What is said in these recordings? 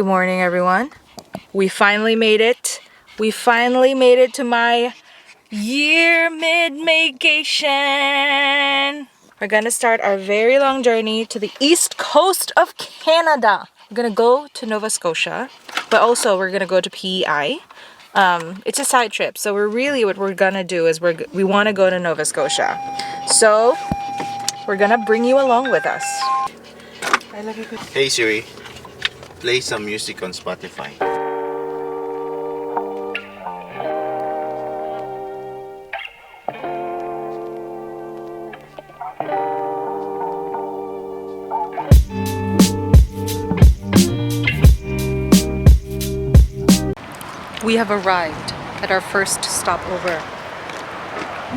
Good morning, everyone. We finally made it. We finally made it to my year mid-vacation. We're gonna start our very long journey to the east coast of Canada. We're gonna go to Nova Scotia, but also we're gonna go to PEI. It's a side trip, so what we're gonna do is we want to go to Nova Scotia. So we're gonna bring you along with us. Hey Siri, play some music on Spotify. We have arrived at our first stopover.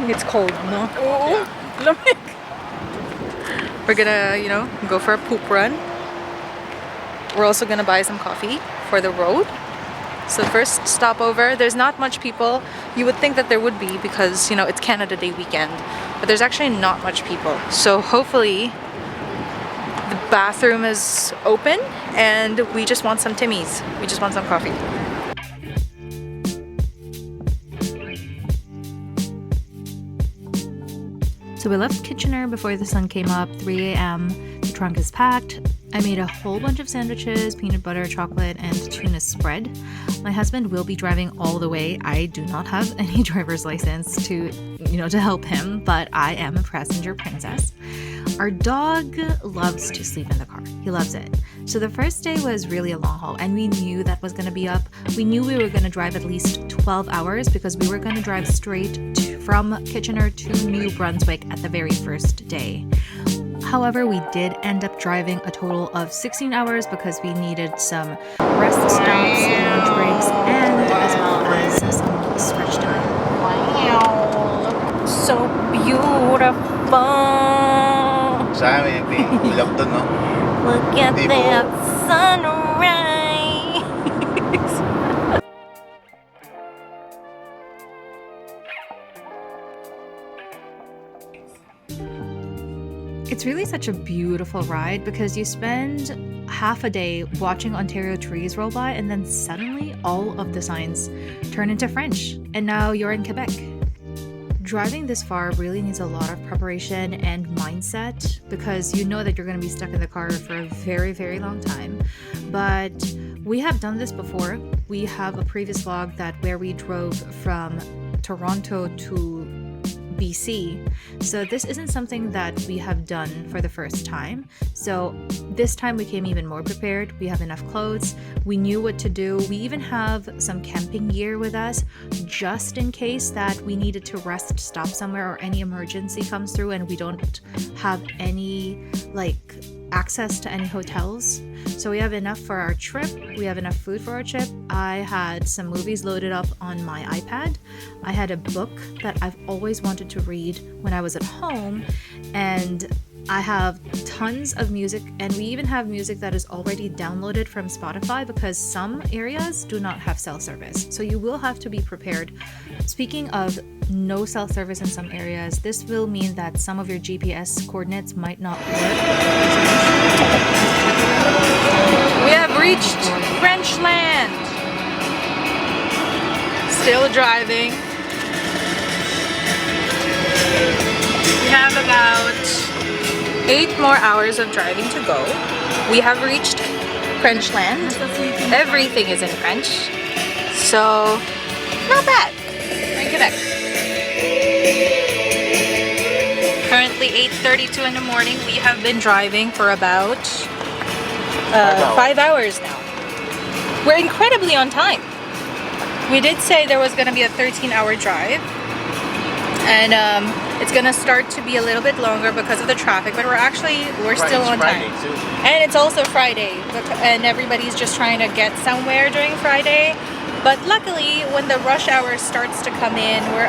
It's cold, no? Oh, lamig. We're gonna, go for a poop run. We're also gonna buy some coffee for the road. So first stopover, there's not much people. You would think that there would be because, it's Canada Day weekend. But there's actually not much people. So hopefully the bathroom is open and we just want some Timmies. We just want some coffee. So we left Kitchener before the sun came up, 3 a.m. The trunk is packed. I made a whole bunch of sandwiches, peanut butter, chocolate, and tuna spread. My husband will be driving all the way. I do not have any driver's license to help him, but I am a passenger princess. Our dog loves to sleep in the car. He loves it. So the first day was really a long haul, and we knew that was going to be up. We knew we were going to drive at least 12 hours because we were going to drive straight from Kitchener to New Brunswick at the very first day. However, we did end up driving a total of 16 hours because we needed some rest stops, lunch breaks, and as well as some stretch time. Wow! So beautiful! Sa amin, ulap doon, no? Look at that sunrise! It's really such a beautiful ride because you spend half a day watching Ontario trees roll by and then suddenly all of the signs turn into French and now you're in Quebec. Driving this far really needs a lot of preparation and mindset because you know that you're going to be stuck in the car for a very, very long time. But we have done this before. We have a previous vlog where we drove from Toronto to BC. So this isn't something that we have done for the first time. So this time we came even more prepared. We have enough clothes. We knew what to do. We even have some camping gear with us just in case that we needed to rest stop somewhere or any emergency comes through and we don't have any access to any hotels. So we have enough for our trip. We have enough food for our trip. I had some movies loaded up on my iPad. I had a book that I've always wanted to read when I was at home. And I have tons of music, and we even have music that is already downloaded from Spotify because some areas do not have cell service. So you will have to be prepared. Speaking of no cell service in some areas, this will mean that some of your GPS coordinates might not work. We have reached French land. Still driving. We have about 8 more hours of driving to go. We have reached French land. Everything is in French. So, not bad. We're in Quebec. Currently 8:32 in the morning. We have been driving for about 5 hours now. We're incredibly on time. We did say there was going to be a 13-hour drive. And it's gonna start to be a little bit longer because of the traffic, but we're still on time. And it's also Friday, and everybody's just trying to get somewhere during Friday. But luckily, when the rush hour starts to come in, we're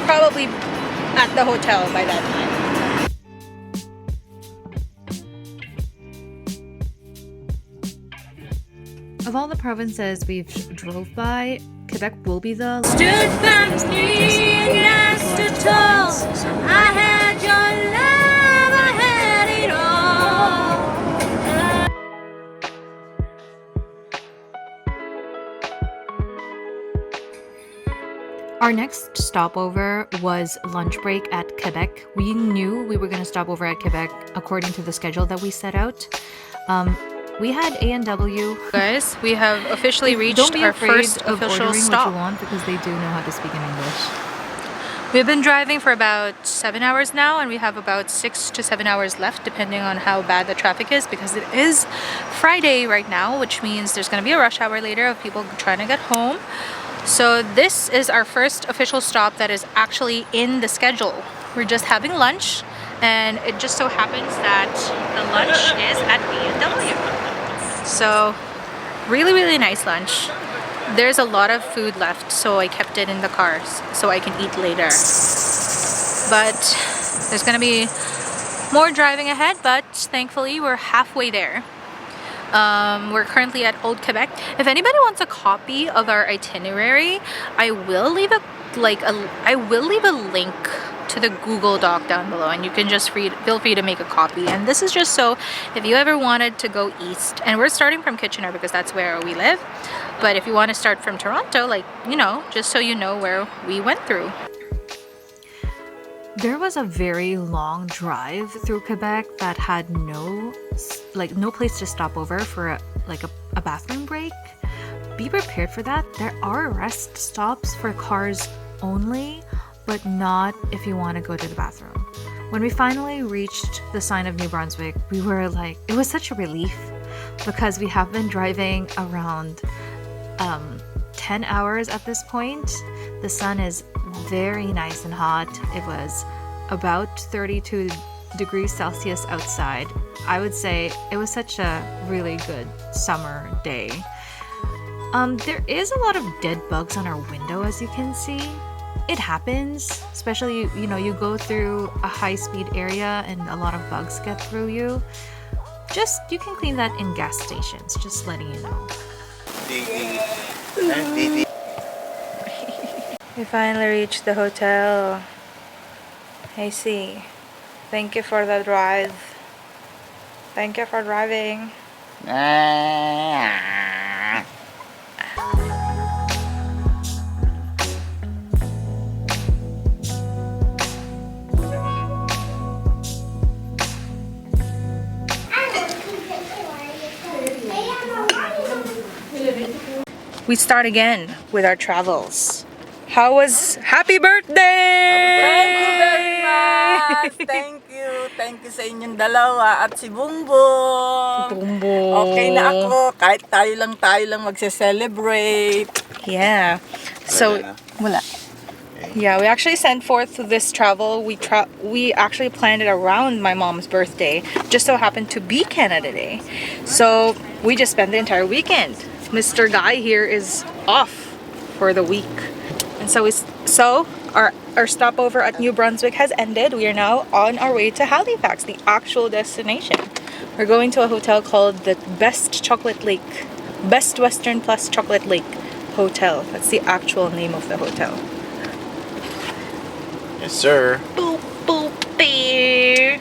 probably at the hotel by that time. Of all the provinces we've drove by, Quebec will be the stood by me and asked to tall. I had your love, I had it all. Our next stopover was lunch break at Quebec. We knew we were going to stop over at Quebec according to the schedule that we set out. We had A&W. Guys, we have officially reached Don't be our afraid first of official ordering stop. what you want because they do know how to speak in English. We've been driving for about 7 hours now, and we have about 6 to 7 hours left depending on how bad the traffic is, because it is Friday right now, which means there's going to be a rush hour later of people trying to get home. So this is our first official stop that is actually in the schedule. We're just having lunch, and it just so happens that the lunch is at A&W. So really nice lunch. There's a lot of food left, so I kept it in the cars so I can eat later. But there's gonna be more driving ahead, but thankfully we're halfway there. We're currently at Old Quebec. If anybody wants a copy of our itinerary, I will leave a link to the Google Doc down below, and you can just feel free to make a copy. And this is just so if you ever wanted to go east, and we're starting from Kitchener because that's where we live, but if you want to start from Toronto, like, you know, just so you know where we went through. There was a very long drive through Quebec that had no place to stop over for a bathroom break. Be prepared for that. There are rest stops for cars only, but not if you want to go to the bathroom. When we finally reached the sign of New Brunswick, we were like, it was such a relief because we have been driving around 10 hours at this point. The sun is very nice and hot. It was about 32 degrees Celsius outside. I would say it was such a really good summer day. There is a lot of dead bugs on our window, as you can see. It happens, especially, you know, you go through a high-speed area and a lot of bugs get through you. You can clean that in gas stations, just letting you know. We finally reached the hotel. Hey, C. Thank you for the drive. Thank you for driving. We start again with our travels. How was happy birthday? Thank you very much! Thank you sa inyong dalawa at si Bumbong. Okay na ako, kahit tayo lang magse-celebrate. Yeah. So, wala. Yeah, we actually sent forth this travel. We actually planned it around my mom's birthday. Just so happened to be Canada Day. So, we just spent the entire weekend. Mr. Guy here is off for the week. And so our stopover at New Brunswick has ended. We are now on our way to Halifax, the actual destination. We're going to a hotel called the Best Western Plus Chocolate Lake Hotel. That's the actual name of the hotel. Yes, sir. Boop, boop, beer.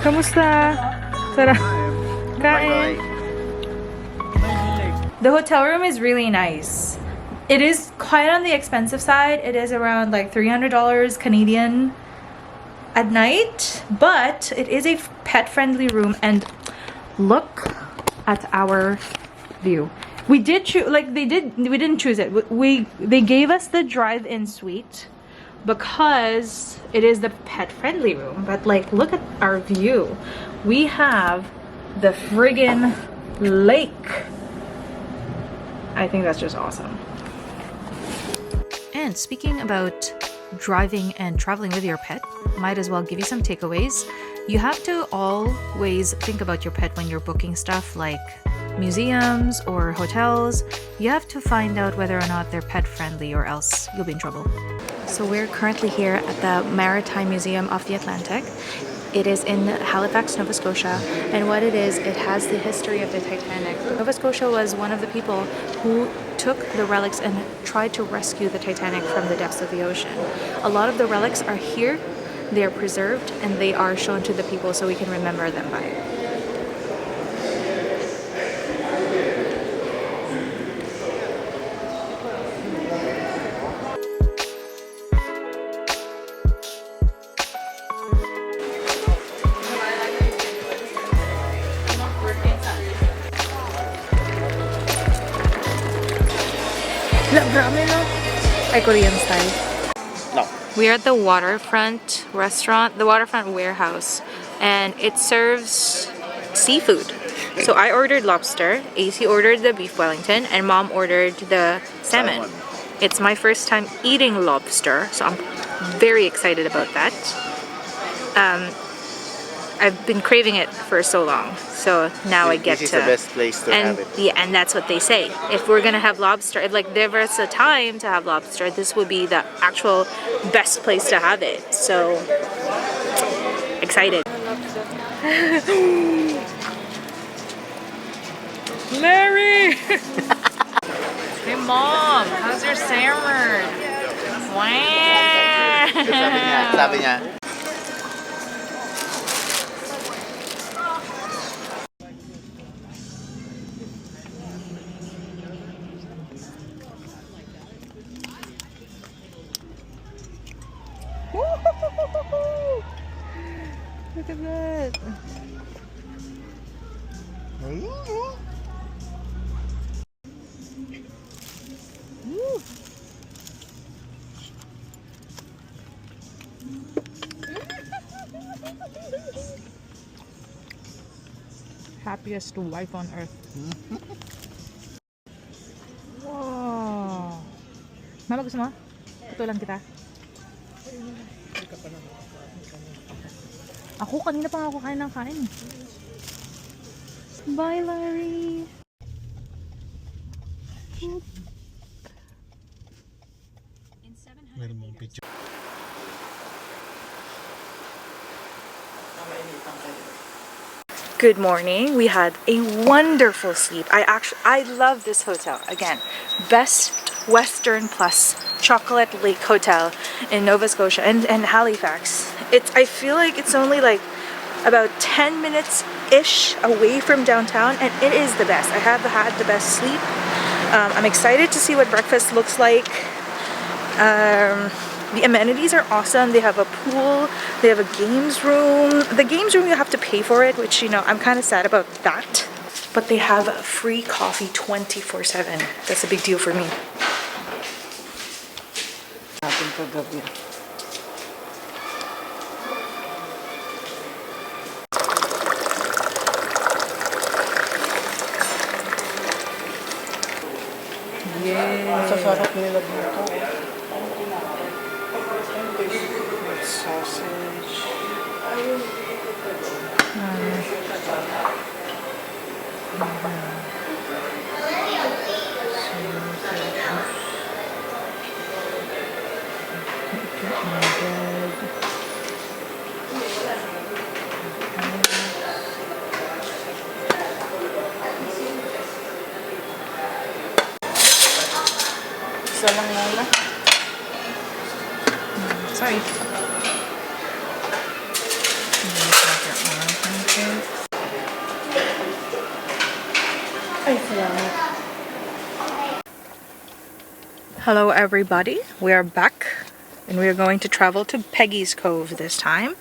Kamusta? Sarap. Kain. The hotel room is really nice. It is quite on the expensive side. It is around like $300 Canadian at night, but it is a pet-friendly room. And look at our view. We did choose, like we didn't choose it. They gave us the drive-in suite because it is the pet-friendly room, but like look at our view. We have the friggin' lake. I think that's just awesome. And speaking about driving and traveling with your pet, might as well give you some takeaways. You have to always think about your pet when you're booking stuff like museums or hotels. You have to find out whether or not they're pet friendly, or else you'll be in trouble. So we're currently here at the Maritime Museum of the Atlantic. It is in Halifax, Nova Scotia, and what it is, it has the history of the Titanic. Nova Scotia was one of the people who took the relics and tried to rescue the Titanic from the depths of the ocean. A lot of the relics are here, they are preserved, and they are shown to the people so we can remember them by it. Korean style. No. We are at the waterfront restaurant, the waterfront warehouse, and it serves seafood. So I ordered lobster, AC ordered the beef Wellington, and Mom ordered the salmon. It's my first time eating lobster, so I'm very excited about that. I've been craving it for so long, so now I get this to. This is the best place to have it. Yeah, and that's what they say. If we're gonna have lobster, if like there was a time to have lobster, this would be the actual best place to have it. So excited. Mary! Hey Mom, how's your salmon? Wow! Sabi niya. Look at that. Happiest wife on earth. Wow. Mama, gusto mo? Putulan kita. Ako, kanina pa nga ako kain ng kain. Bye, Larry! Good morning. We had a wonderful sleep. I love this hotel. Again, best Western plus chocolate lake hotel in Nova Scotia and Halifax. I feel like it's only like about 10 minutes-ish away from downtown, and it is the best. I have had the best sleep. I'm excited to see what breakfast looks like. The amenities are awesome. They have a pool, they have a games room. The games room, you have to pay for it, which, you know, I'm kind of sad about that. But they have free coffee 24/7. That's a big deal for me. Sasarap nila dito. Sausage. Isa lang muna. Sorry. Hello everybody, we are back and we are going to travel to Peggy's Cove this time.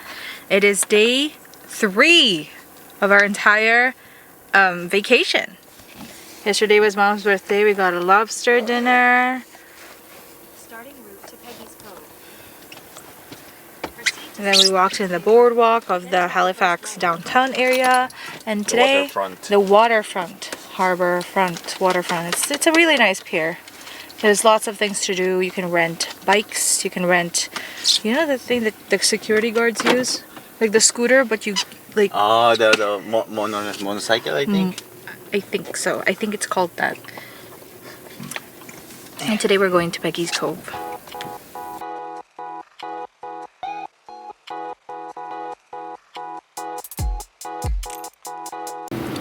It is day 3 of our entire vacation. Yesterday was Mom's birthday, we got a lobster dinner. Starting route to Peggy's Cove. And then we walked in the boardwalk of the Halifax downtown area. And today, the waterfront, harbor front, waterfront. It's a really nice pier. There's lots of things to do. You can rent bikes, you can rent, you know the thing that the security guards use? Like the scooter, but you like... Oh, the motorcycle, I think. I think so. I think it's called that. And today we're going to Peggy's Cove.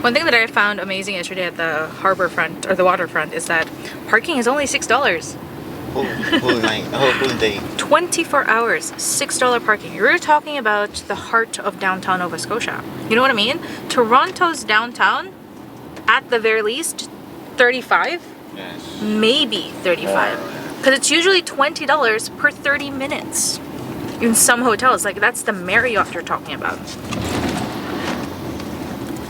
One thing that I found amazing yesterday at the harbor front or the waterfront is that parking is only $6. Whole night, whole day. 24 hours, $6 parking. You're talking about the heart of downtown Nova Scotia. You know what I mean? Toronto's downtown, at the very least, 35, Yes. maybe 35. Because it's usually $20 per 30 minutes in some hotels. Like, that's the Marriott you're talking about.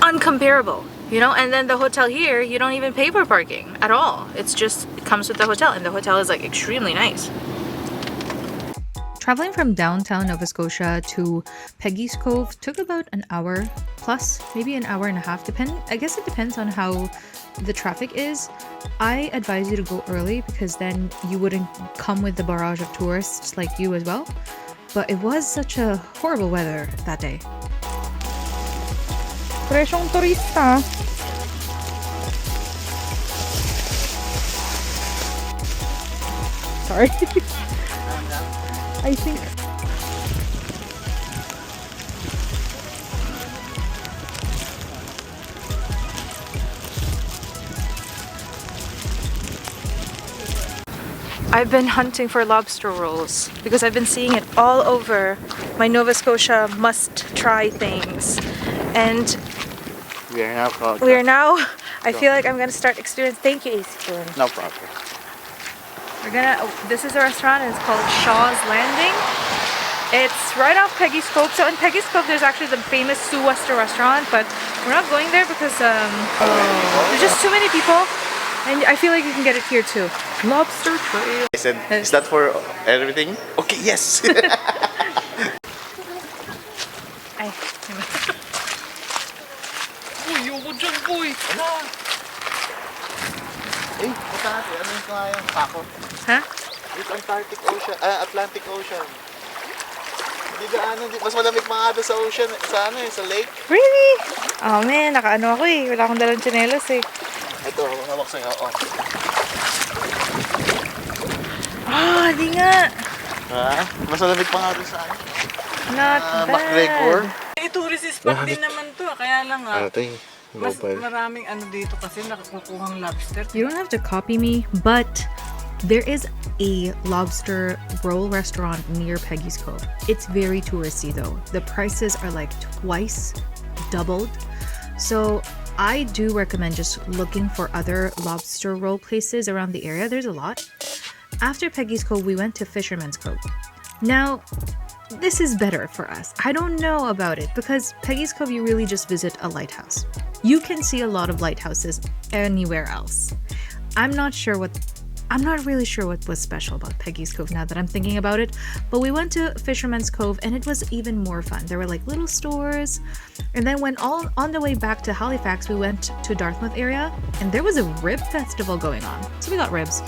Uncomparable, you know? And then the hotel here, you don't even pay for parking at all. It's just, it comes with the hotel, and the hotel is like extremely nice. Traveling from downtown Nova Scotia to Peggy's Cove took about an hour plus, maybe an hour and a half. I guess it depends on how the traffic is. I advise you to go early because then you wouldn't come with the barrage of tourists like you as well. But it was such a horrible weather that day. Presyong turista. Sorry. I think I've been hunting for lobster rolls because I've been seeing it all over my Nova Scotia must-try things. And We are now called. I feel like I'm gonna start experiencing. Thank you, Ace. No problem. This is a restaurant and it's called Shaw's Landing. It's right off Peggy's Cove. So in Peggy's Cove there's actually the famous Sue Wester restaurant, but we're not going there because there's just too many people. And I feel like you can get it here too. Lobster trail. I said, is that for everything? Okay, yes. Ay. Uy, ako dyan, boy. Eh, punta natin. Ano yung kaya yung pako? Ha? It's Atlantic Ocean. Hindi mas malamig mga doon sa ocean, sa lake. Really? Oh man, nakaano ako eh. Wala akong dalang tsinelas eh. Ito, hawak sa'yo. Di nga. Ha? Mas malamig pa nga doon sa Not bad. McGregor. Tourist spot din naman to, kaya lang mas mobile. maraming dito kasi nakukuhang lobster. you don't have to copy me, but there is a lobster roll restaurant near Peggy's Cove. It's very touristy though. The prices are like twice doubled. So I do recommend just looking for other lobster roll places around the area. There's a lot. After Peggy's Cove, we went to Fisherman's Cove. Now, this is better for us. I don't know about it because Peggy's Cove, you really just visit a lighthouse. You can see a lot of lighthouses anywhere else. I'm not really sure what was special about Peggy's Cove now that I'm thinking about it, but we went to Fisherman's Cove and it was even more fun. There were like little stores, and then when on the way back to Halifax, we went to Dartmouth area and there was a rib festival going on. So we got ribs.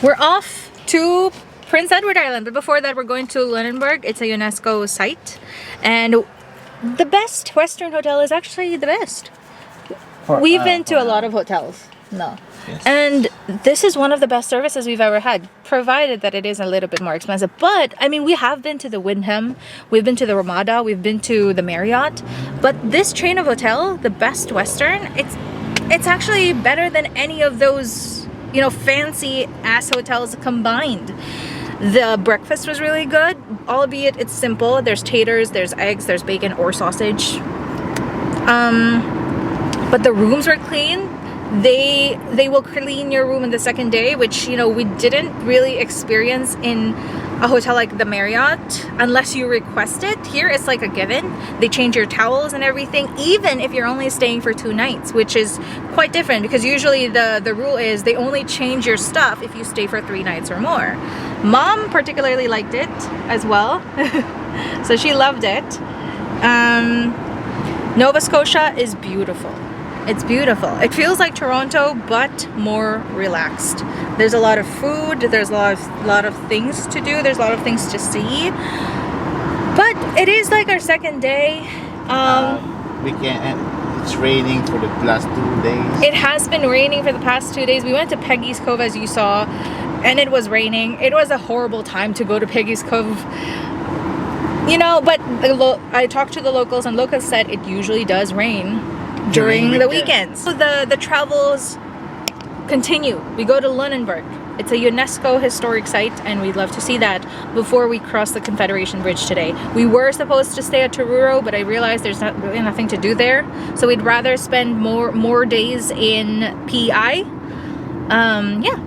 We're off to Prince Edward Island, but before that we're going to Lunenburg. It's a UNESCO site, and the best Western hotel is actually the best. We've been to a lot of hotels. No. Yes. And this is one of the best services we've ever had, provided that it is a little bit more expensive. But, I mean, we have been to the Wyndham, we've been to the Ramada, we've been to the Marriott. But this chain of hotel, the Best Western, it's actually better than any of those, you know, fancy-ass hotels combined. The breakfast was really good, albeit it's simple. There's taters, there's eggs, there's bacon or sausage. But the rooms were clean. They will clean your room in the second day, which, you know, we didn't really experience in a hotel like the Marriott unless you request it. Here it's like a given. They change your towels and everything, even if you're only staying for 2 nights, which is quite different because usually the rule is they only change your stuff if you stay for 3 nights or more. Mom particularly liked it as well. So she loved it. Nova Scotia is beautiful. It's beautiful. It feels like Toronto, but more relaxed. There's a lot of food. There's a lot of things to do. There's a lot of things to see. But it is like our second day. We can't. It's raining for the last 2 days. It has been raining for the past 2 days. We went to Peggy's Cove, as you saw, and it was raining. It was a horrible time to go to Peggy's Cove. You know, but I talked to the locals, and locals said it usually does rain. during the weekend. weekends. So the travels continue. We go to Lunenburg. It's a UNESCO historic site, and we'd love to see that before we cross the Confederation Bridge today. We were supposed to stay at Truro, but I realized there's not really nothing to do there, so we'd rather spend more days in PEI. Yeah.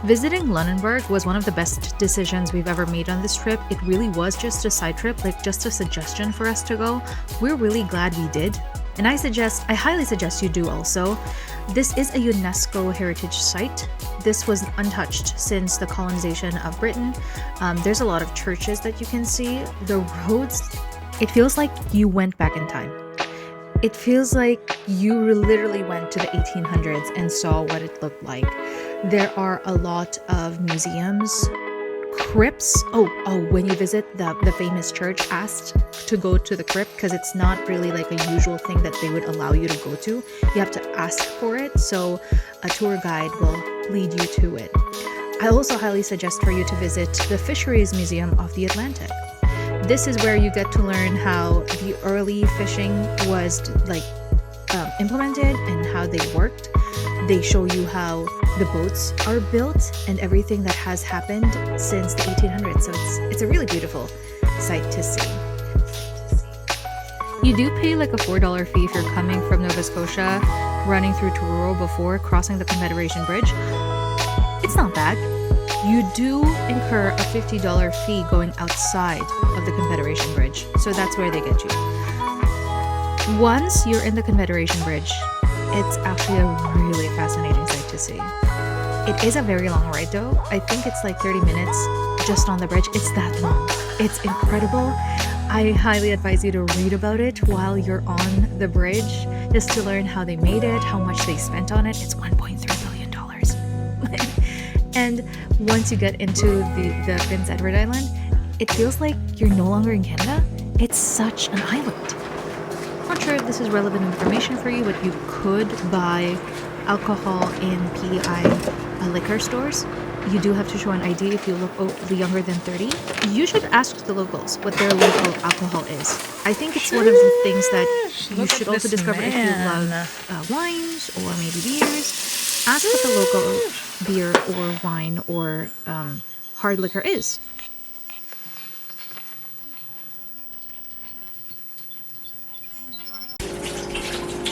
Visiting Lunenburg was one of the best decisions we've ever made on this trip. It really was just a side trip, like just a suggestion for us to go. We're really glad we did. And I highly suggest you do also. This is a UNESCO heritage site. This was untouched since the colonization of Britain. There's a lot of churches that you can see. The roads, it feels like you went back in time. It feels like you literally went to the 1800s and saw what it looked like. There are a lot of museums, crypts. Oh, when you visit the famous church, ask to go to the crypt because it's not really like a usual thing that they would allow you to go to. You have to ask for it, so a tour guide will lead you to it. I also highly suggest for you to visit the Fisheries Museum of the Atlantic. This is where you get to learn how the early fishing was implemented and how they worked. They show you how the boats are built and everything that has happened since the 1800s. So it's a really beautiful sight to see. You do pay like a $4 fee if you're coming from Nova Scotia, running through Truro before crossing the Confederation Bridge. It's not bad. You do incur a $50 fee going outside of the Confederation Bridge. So that's where they get you. Once you're in the Confederation Bridge, it's actually a really fascinating sight to see. It is a very long ride though. I think it's like 30 minutes just on the bridge. It's that long. It's incredible. I highly advise you to read about it while you're on the bridge, just to learn how they made it, how much they spent on it. It's $1.3 billion. And once you get into the Prince Edward Island, it feels like you're no longer in Canada. It's such an island. Not sure if this is relevant information for you, but you could buy alcohol in PEI liquor stores. You do have to show an ID if you look younger than 30. You should ask the locals what their local alcohol is. I think it's one of the things that you should also discover if you love wines or maybe beers. Ask what the local beer or wine or hard liquor is.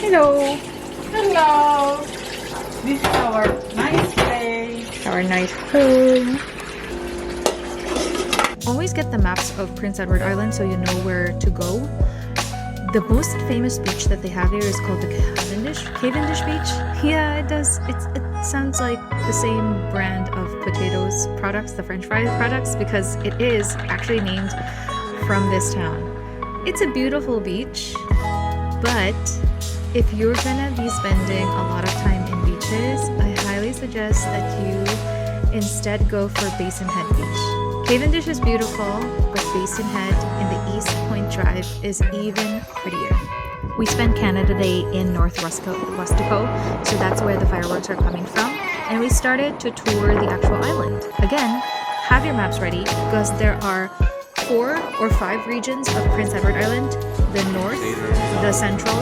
Hello. Hello. This is our nice place. Our nice home. Always get the maps of Prince Edward Island so you know where to go. The most famous beach that they have here is called the Cavendish Beach. Yeah, it does. It sounds like the same brand of potatoes products, the French fries products, because it is actually named from this town. It's a beautiful beach, but if you're gonna be spending a lot of time in beaches, I highly suggest that you instead go for Basin Head Beach. Cavendish is beautiful, but Basin Head in the East Point Drive is even prettier. We spent Canada Day in North Rustico, so that's where the fireworks are coming from, and we started to tour the actual island. Again, have your maps ready because there are 4 or 5 regions of Prince Edward Island: the north, the central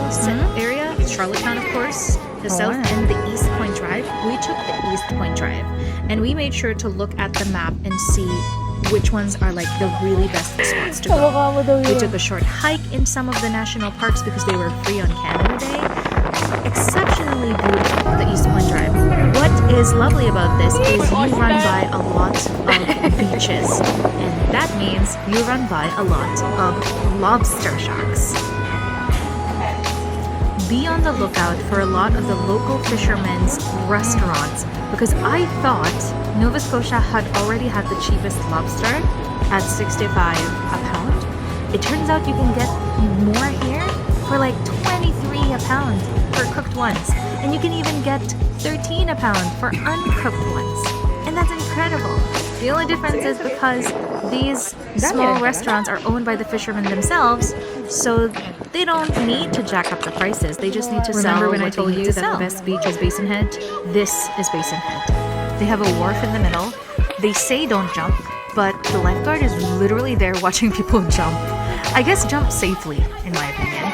area, Charlottetown of course, the south, and the East Point Drive. We took the East Point Drive, and we made sure to look at the map and see which ones are like the really best spots to go. We took a short hike in some of the national parks because they were free on Canada Day. Exceptionally beautiful, the East Point Drive. What is lovely about this is you run by a lot of beaches, and that means you run by a lot of lobster shacks. Be on the lookout for a lot of the local fishermen's restaurants, because I thought Nova Scotia had already had the cheapest lobster at $65 a pound. It turns out you can get more here for like $23 a pound for cooked ones, and you can even get $13 a pound for uncooked ones, and that's incredible. The only difference is because these small restaurants are owned by the fishermen themselves, so they don't need to jack up the prices. They just need to sell. Remember when I told you that the best beach is Basin Head? This is Basin Head. They have a wharf in the middle. They say don't jump, but the lifeguard is literally there watching people jump. I guess jump safely, in my opinion.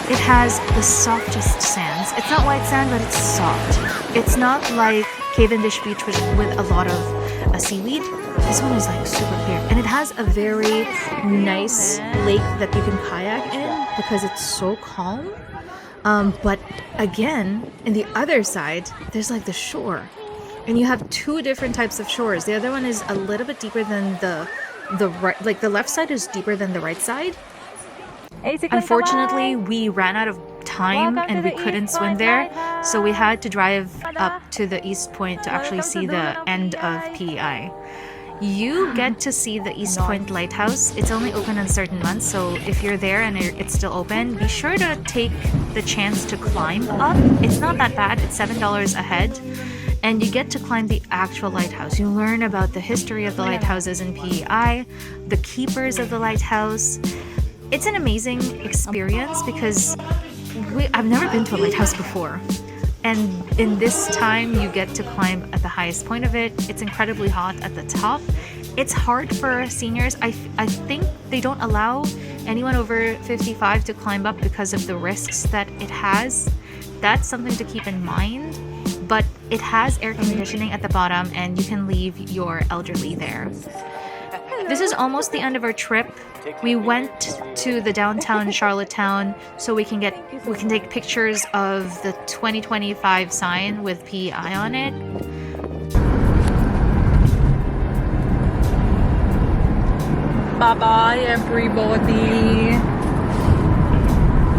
It has the softest sands. It's not white sand, but it's soft. It's not like Cavendish Beach with a lot of seaweed. This one is like super clear. And it has a very nice lake that you can kayak in because it's so calm. But again, in the other side, there's like the shore. And you have two different types of shores. The other one is a little bit deeper than the right, like the left side is deeper than the right side. Unfortunately, we ran out of time and we couldn't swim there, so we had to drive up to the East Point to actually see the end of PEI. You get to see the East Point Lighthouse. It's only open in certain months, so if you're there and it's still open, be sure to take the chance to climb up. It's not that bad. It's $7 a head. And you get to climb the actual lighthouse. You learn about the history of the lighthouses in PEI, the keepers of the lighthouse. It's an amazing experience because I've never been to a lighthouse before. And in this time, you get to climb at the highest point of it. It's incredibly hot at the top. It's hard for seniors. I think they don't allow anyone over 55 to climb up because of the risks that it has. That's something to keep in mind. But it has air conditioning at the bottom and you can leave your elderly there. This is almost the end of our trip. We went to the downtown Charlottetown so we can take pictures of the 2025 sign with PEI on it. Bye-bye, everybody.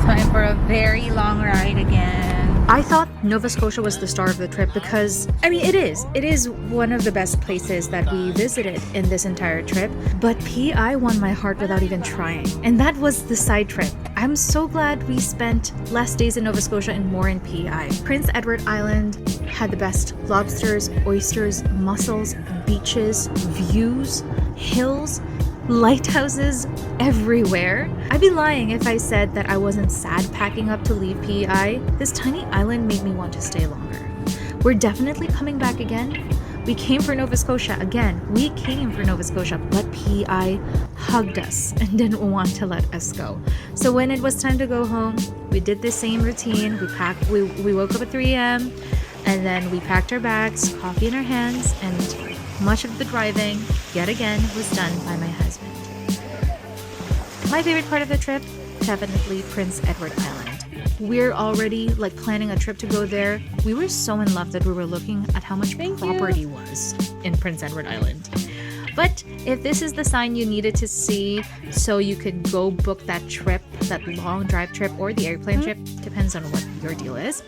Time for a very long ride again. I thought Nova Scotia was the star of the trip because, I mean, it is one of the best places that we visited in this entire trip, but PEI won my heart without even trying. And that was the side trip. I'm so glad we spent less days in Nova Scotia and more in PEI. Prince Edward Island had the best lobsters, oysters, mussels, beaches, views, hills, lighthouses everywhere. I'd be lying if I said that I wasn't sad packing up to leave PEI. This tiny island made me want to stay longer. We're definitely coming back again. We came for Nova Scotia again. We came for Nova Scotia, but PEI hugged us and didn't want to let us go. So when it was time to go home, we did the same routine. We woke up at 3 a.m. and then we packed our bags, coffee in our hands, and much of the driving, yet again, was done by my husband. My favorite part of the trip, definitely Prince Edward Island. We're already planning a trip to go there. We were so in love that we were looking at how much property was in Prince Edward Island. But if this is the sign you needed to see so you could go book that trip, that long drive trip or the airplane trip, depends on what your deal is,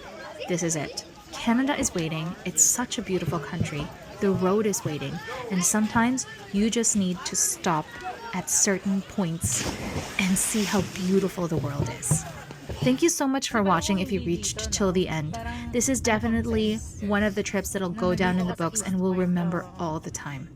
this is it. Canada is waiting. It's such a beautiful country. The road is waiting, and sometimes you just need to stop at certain points and see how beautiful the world is. Thank you so much for watching if you reached till the end. This is definitely one of the trips that'll go down in the books and we'll remember all the time.